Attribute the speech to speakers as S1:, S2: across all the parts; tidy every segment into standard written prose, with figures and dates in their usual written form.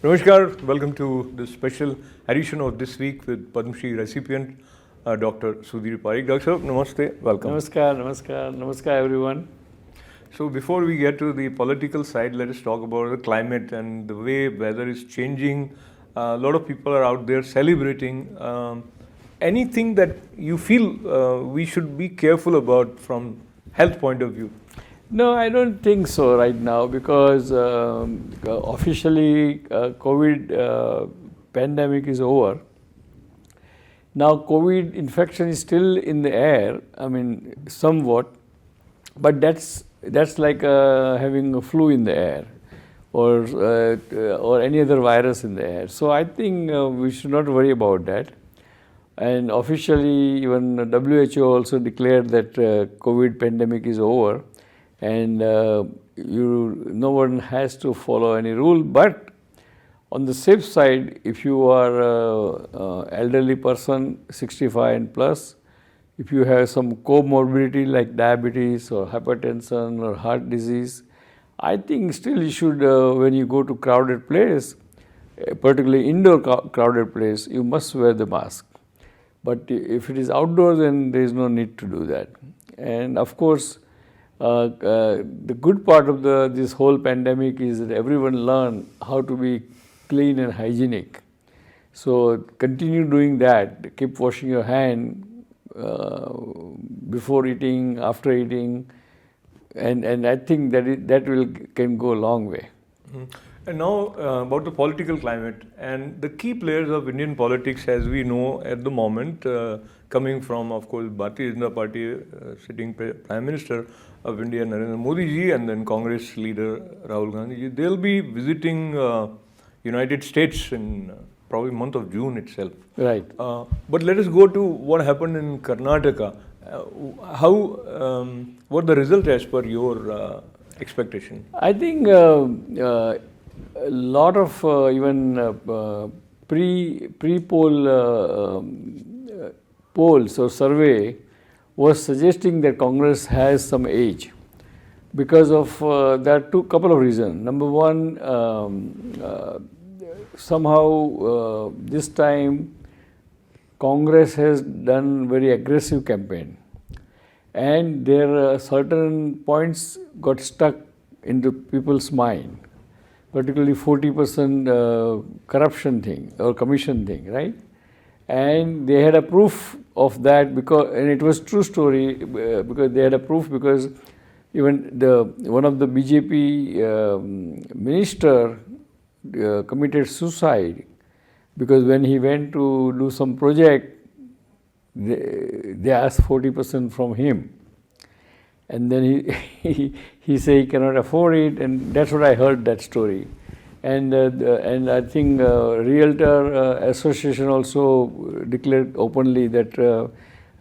S1: Namaskar, welcome to this special edition of This Week with Padma Shri recipient, Dr. Sudhir Parikh. Dr. Sir, namaste, welcome.
S2: Namaskar everyone.
S1: So before we get to the political side, let us talk about the climate and the way weather is changing. A lot of people are out there celebrating. Anything that you feel we should be careful about from health point of view?
S2: No, I don't think so right now because officially COVID pandemic is over. Now COVID infection is still in the air, I mean somewhat, but that's like having a flu in the air or any other virus in the air. So I think we should not worry about that. And officially even WHO also declared that COVID pandemic is over. And no one has to follow any rule, but on the safe side, if you are an elderly person, 65 and plus, if you have some comorbidity like diabetes or hypertension or heart disease, I think still you should, when you go to crowded place, particularly indoor crowded place, you must wear the mask. But if it is outdoor, then there is no need to do that. And of course, the good part of this whole pandemic is that everyone learn how to be clean and hygienic. So continue doing that. Keep washing your hand before eating, after eating, and I think that can go a long way.
S1: Mm-hmm. And now about the political climate and the key players of Indian politics, as we know at the moment, coming from, of course, Bharatiya Janata Party, sitting Prime Minister of India, Narendra Modi ji, and then Congress leader Rahul Gandhi ji. They'll be visiting United States in probably month of June itself.
S2: Right.
S1: But let us go to what happened in Karnataka. What the result as per your expectation?
S2: I think a lot of even pre-poll polls or survey was suggesting that Congress has some edge because of there are couple of reasons. Number one, somehow this time Congress has done very aggressive campaign, and there are certain points got stuck into people's mind, particularly 40% corruption thing or commission thing, right? And they had a proof of that and it was true story because they had a proof because even one of the BJP minister committed suicide because when he went to do some project, they asked 40% from him, and then he said he cannot afford it, and that's what I heard that story. And I think Realtor Association also declared openly that,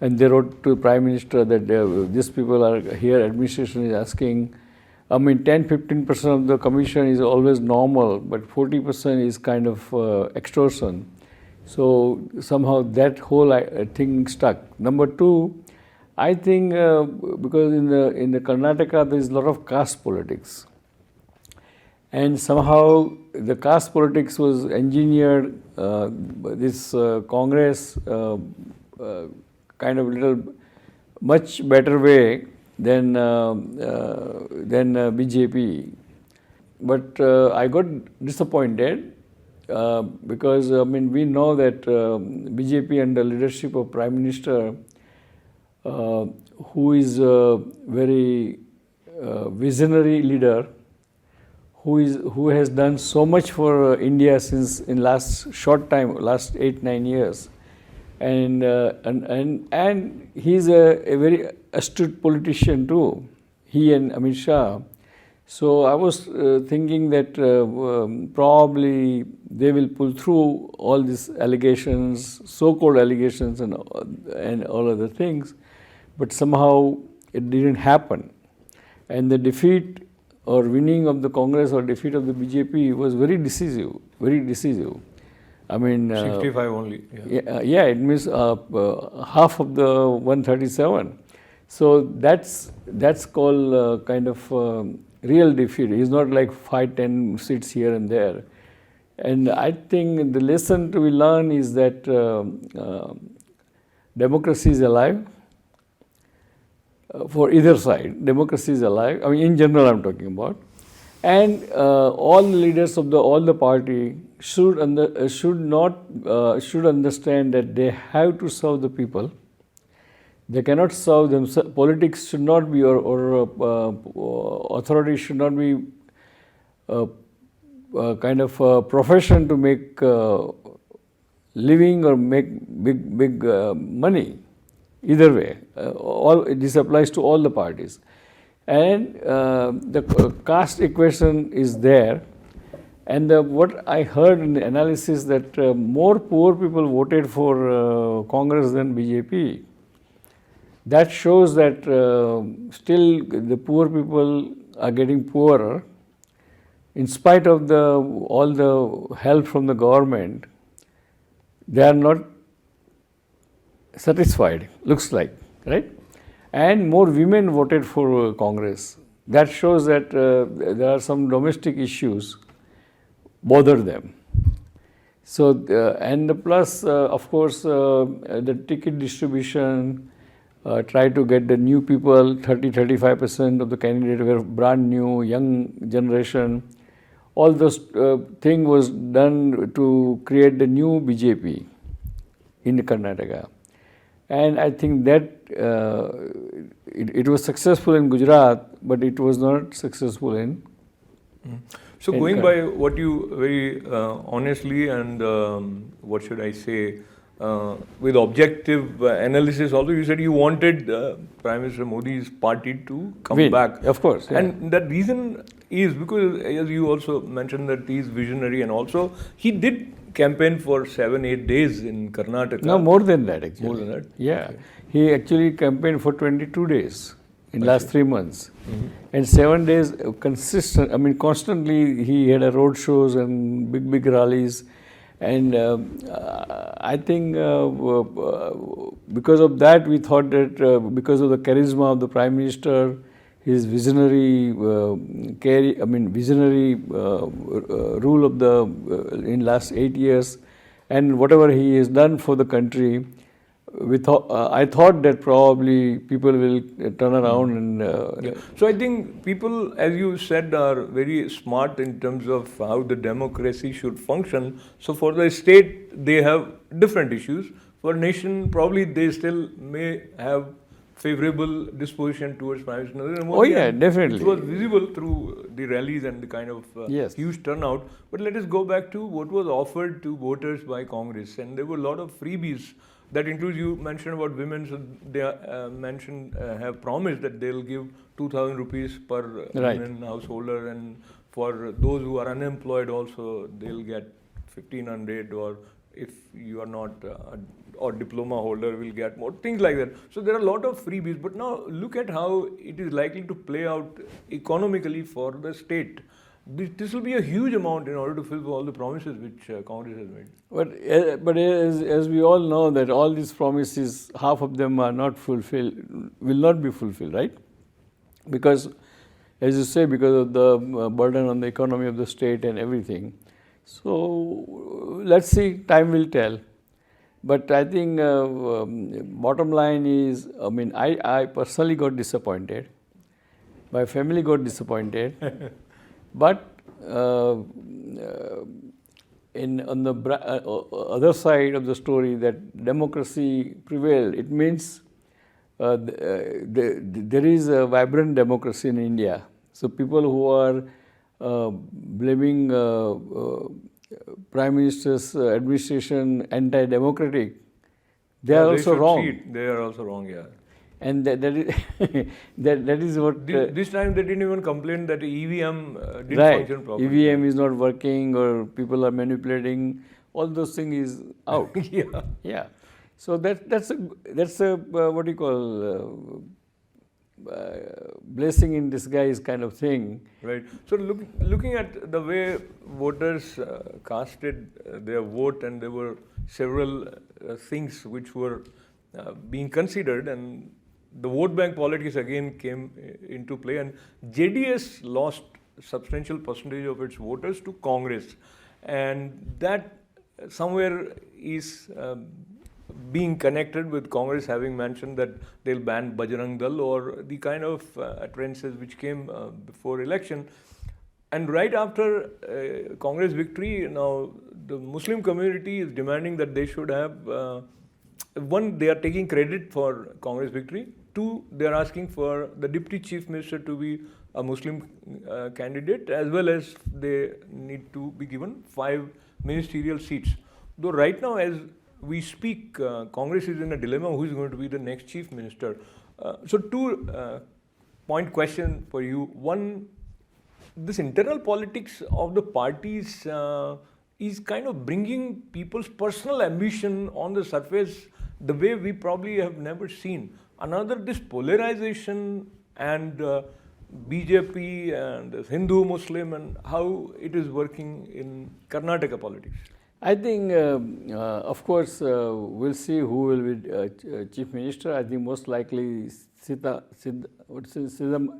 S2: and they wrote to Prime Minister that these people are here, administration is asking, I mean 10-15% of the commission is always normal, but 40% is kind of extortion. So somehow that whole thing stuck. Number two, I think because in the Karnataka there is a lot of caste politics. And somehow the caste politics was engineered, this Congress kind of much better way than BJP. But I got disappointed because I mean we know that BJP under leadership of Prime Minister, who is a very visionary leader, who has done so much for India since in last short time, last 8-9 years, and he's a very astute politician too. He and Amit Shah. So I was thinking that probably they will pull through all these allegations, so-called allegations, and all other things, but somehow it didn't happen, and the defeat or winning of the Congress or defeat of the BJP was very decisive, very decisive. I mean,
S1: 65 only.
S2: Yeah, it means half of the 137. So that's called kind of real defeat. It's not like 5-10 seats here and there. And I think the lesson to be learned is that democracy is alive. For either side, democracy is alive. I mean, in general, I'm talking about, and all the leaders of all the party should understand that they have to serve the people. They cannot serve themselves. Politics should not be, or authority should not be kind of a profession to make living or make big money. Either way, this applies to all the parties, and the caste equation is there. And what I heard in the analysis that more poor people voted for Congress than BJP. That shows that still the poor people are getting poorer, in spite of all the help from the government. They are not satisfied, looks like, right? And more women voted for Congress. That shows that there are some domestic issues bother them. So, and plus, of course, the ticket distribution, try to get the new people, 30-35% of the candidates were brand new, young generation. All those thing was done to create the new BJP in Karnataka. And I think that it was successful in Gujarat, but it was not successful in.
S1: So going by what you very honestly and what should I say, with objective analysis also, you said you wanted Prime Minister Modi's party to come back.
S2: Of course. Yeah.
S1: And that reason is because, as you also mentioned, that he is visionary, and also he did campaign for 7-8 days in Karnataka.
S2: No, more than that actually.
S1: More than that?
S2: Yeah. Okay. He actually campaigned for 22 days in last 3 months. Mm-hmm. And 7 days consistent, I mean constantly he had a road shows and big rallies. And I think because of that we thought that because of the charisma of the Prime Minister, his visionary visionary rule of the in last 8 years, and whatever he has done for the country, I thought that probably people will turn around and.
S1: Yeah. So I think people, as you said, are very smart in terms of how the democracy should function. So for the state, they have different issues. For nation, probably they still may have favorable disposition towards Prime Minister Narendra Modi.
S2: Oh yeah, definitely.
S1: It was visible through the rallies and the kind of huge turnout. But let us go back to what was offered to voters by Congress. And there were a lot of freebies. That includes, you mentioned about women, so they have promised that they'll give 2,000 rupees per women householder, and for those who are unemployed also, they'll get 1,500, or if you are not or diploma holder will get more, things like that. So there are a lot of freebies, but now look at how it is likely to play out economically for the state. This will be a huge amount in order to fulfill all the promises which Congress has made.
S2: But as we all know that all these promises, half of them are not fulfilled, will not be fulfilled, right? Because, as you say, because of the burden on the economy of the state and everything. So let's see, time will tell. But I think bottom line is, I personally got disappointed. My family got disappointed. But on the other side of the story, that democracy prevailed. It means there is a vibrant democracy in India. So people who are blaming Prime Minister's administration anti-democratic, they are also wrong.
S1: They are also wrong, yeah.
S2: And that is what...
S1: This time they didn't even complain that EVM didn't function properly.
S2: EVM is not working, or people are manipulating. All those things is out. Yeah. So that's a what do you call blessing in disguise kind of thing.
S1: Right. So looking at the way voters casted their vote, and there were several things which were being considered, and the vote bank politics again came into play, and JDS lost substantial percentage of its voters to Congress. and that somewhere is being connected with Congress having mentioned that they'll ban Bajrang Dal or the kind of utterances which came before election. And right after Congress victory, now the Muslim community is demanding that they should have, one, they are taking credit for Congress victory. Two, they are asking for the Deputy Chief Minister to be a Muslim candidate, as well as they need to be given 5 ministerial seats. Though right now, as we speak, Congress is in a dilemma who is going to be the next Chief Minister. So, two-point question for you. One, this internal politics of the parties is kind of bringing people's personal ambition on the surface the way we probably have never seen. Another, this polarization and BJP and Hindu Muslim and how it is working in Karnataka politics.
S2: I think, of course, we'll see who will be Chief Minister. I think most likely Siddharamaiah.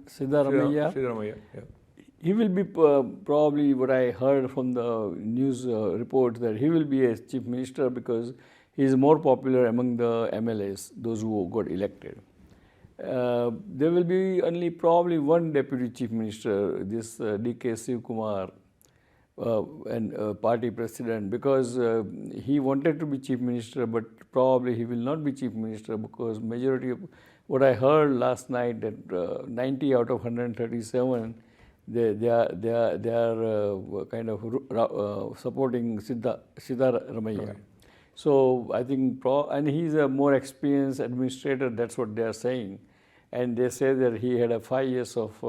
S1: Siddaramaiya, yeah.
S2: He will be probably, what I heard from the news report, that he will be a Chief Minister because he is more popular among the MLAs, those who got elected. There will be only probably one Deputy Chief Minister, this D.K. Shivkumar, and party president, because he wanted to be Chief Minister, but probably he will not be Chief Minister because majority of what I heard last night, that 90 out of 137 they are kind of supporting Siddaramaiah.
S1: Right.
S2: So I think, and he's a more experienced administrator, that's what they are saying. And they say that he had 5 years of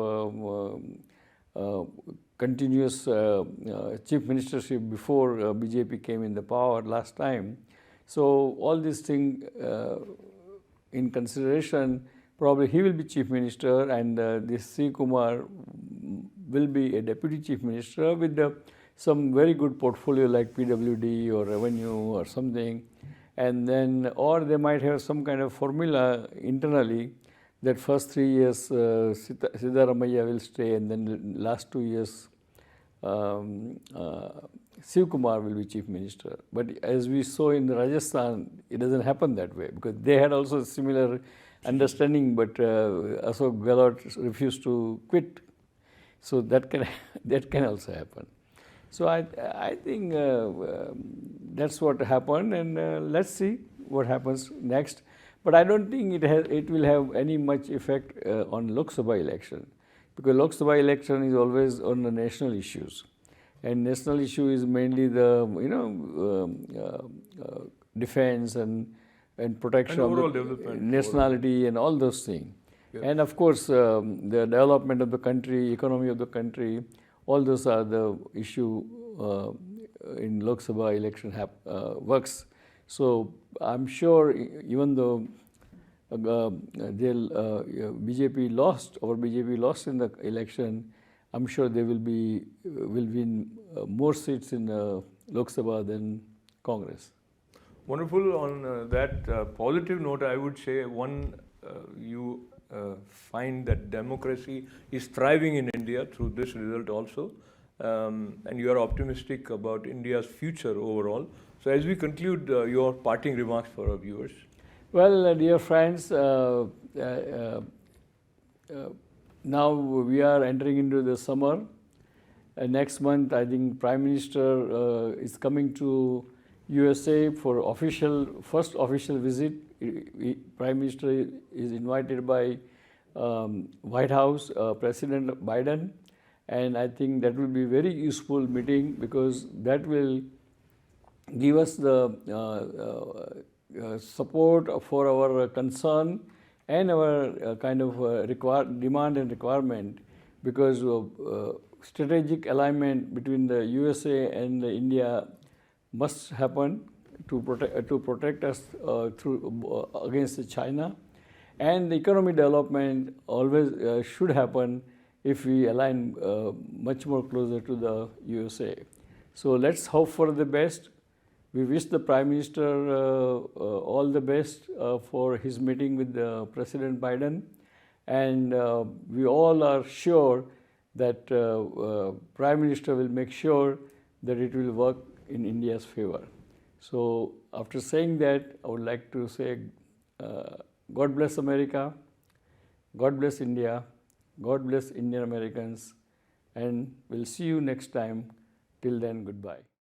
S2: continuous chief ministership before BJP came in the power last time. So all these things in consideration, probably he will be chief minister, and this C. Kumar will be a deputy chief minister with some very good portfolio like PWD or revenue or something. And then, or they might have some kind of formula internally that first 3 years Siddaramaiah will stay, and then last 2 years Shiv Kumar will be chief minister. But as we saw in Rajasthan, it doesn't happen that way, because they had also a similar understanding, but Ashok Gehlot refused to quit. So that can also happen. So I think that's what happened, and let's see what happens next. But I don't think it will have any much effect on Lok Sabha election, because Lok Sabha election is always on the national issues, and national issue is mainly the defense and protection
S1: and
S2: of the nationality and all those things. Yep. And of course, the development of the country, economy of the country, all those are the issue in Lok Sabha election works. So I'm sure, even though BJP lost in the election, I'm sure they will win more seats in Lok Sabha than Congress.
S1: Wonderful. On that positive note, I would say you find that democracy is thriving in India through this result also, and you are optimistic about India's future overall. So as we conclude, your parting remarks for our viewers.
S2: Well, dear friends, now we are entering into the summer. Next month, I think Prime Minister is coming to USA for first official visit. Prime Minister is invited by White House President Biden, and I think that will be very useful meeting, because that will give us the support for our concern and our kind of demand and requirement, because strategic alignment between the USA and India must happen to protect us against China, and the economic development always should happen if we align much more closer to the USA. So let's hope for the best. We wish the Prime Minister all the best for his meeting with President Biden, and we all are sure that Prime Minister will make sure that it will work in India's favor. So after saying that, I would like to say, God bless America, God bless India, God bless Indian Americans, and we'll see you next time. Till then, goodbye.